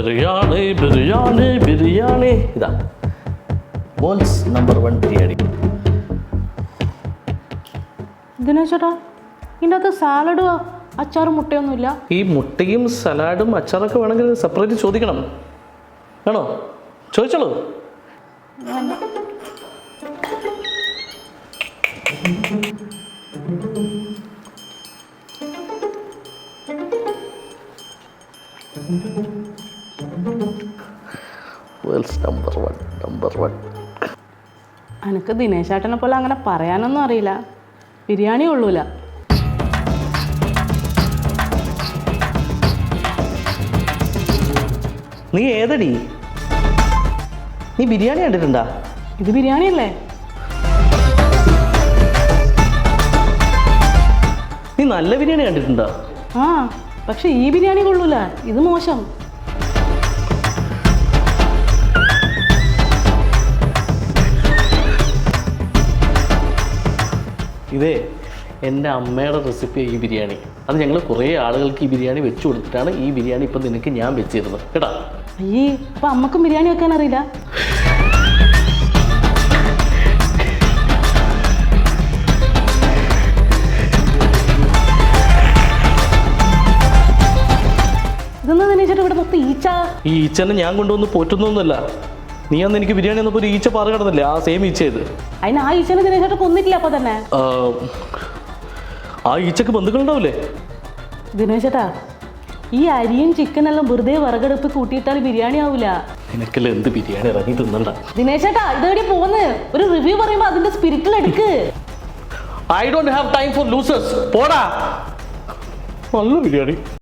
ബിരിയാണി ബിരിയാണി ബിരിയാണി ഇതാ worlds number 1 biryani. ദിനേശേട്ടാ, ഇതിൻ്റെ അകത്ത് സാലഡും അച്ചാറും മുട്ടയൊന്നുമില്ല. ഈ മുട്ടയും സലാഡും അച്ചാറൊക്കെ വേണമെങ്കിൽ സെപ്പറേറ്റ് ചോദിക്കണം. ആണോ? ചോദിച്ചോളൂ. Worlds number 1. എനിക്ക് ദിനേശേട്ടനെ പോലെ അങ്ങനെ പറയാനൊന്നും അറിയില്ല. ബിരിയാണി കൊള്ളൂല. നീ ഏതടി? നീ ബിരിയാണി കണ്ടിട്ടുണ്ടാ? ഇത് ബിരിയാണി അല്ലേ? നീ നല്ല ബിരിയാണി കണ്ടിട്ടുണ്ടോ? ആ, പക്ഷെ ഈ ബിരിയാണി കൊള്ളൂല. ഇത് മോശം. ഇതേ എൻ്റെ അമ്മയുടെ റെസിപ്പിയാണ് ഈ ബിരിയാണി. അത് ഞങ്ങൾ കുറേ ആളുകൾക്ക് ഈ ബിരിയാണി വെച്ച് കൊടുത്തിട്ടാണ് ഈ ബിരിയാണി ഇപ്പം നിനക്ക് ഞാൻ വെച്ചിരുന്നത് കേട്ടാ. അയ്യേ, അപ്പം അമ്മക്കും ബിരിയാണി വെക്കാൻ അറിയില്ല? ഇതെന്നാ ദിനേശേട്ടാ ഇവിടെ മൊത്തം ഈച്ച? ഈ ഈച്ചനെ ഞാൻ കൊണ്ടുവന്ന് പോറ്റുന്നൊന്നുമല്ല. നീ അന്ന് എനിക്ക് ബിരിയാണി വന്നപ്പോൾ ഒരു ഈച്ച പാറ കിടന്നില്ലേ? ആ സെയിം ഈച്ച ഇത്. അതിന് ആ ഈച്ചനെ ദിനേശേട്ടാ കൊന്നിട്ടില്ല അപ്പൊ തന്നെ? ആ ഈച്ചക്ക് ബന്ധുക്കളുണ്ടാവില്ലേ? ദിനേശേട്ടാ, ഈ അരിയും ചിക്കനെല്ലാം വെറുതെ വിറകെടുപ്പ് കൂട്ടിയിട്ടാൽ ബിരിയാണി ആവൂല. നിനക്കെല്ലാം എന്ത് ബിരിയാണി ഇറങ്ങി തിന്നണ്ട. ദിനേശേട്ടാ, ഇതെവിടെ പോന്ന്? ഒരു റിവ്യൂ പറയുമ്പോ അതിന്റെ സ്പിരിറ്റിൽ എടുക്ക്. I don't have time for losers. പോടാ. നല്ല ബിരിയാണി.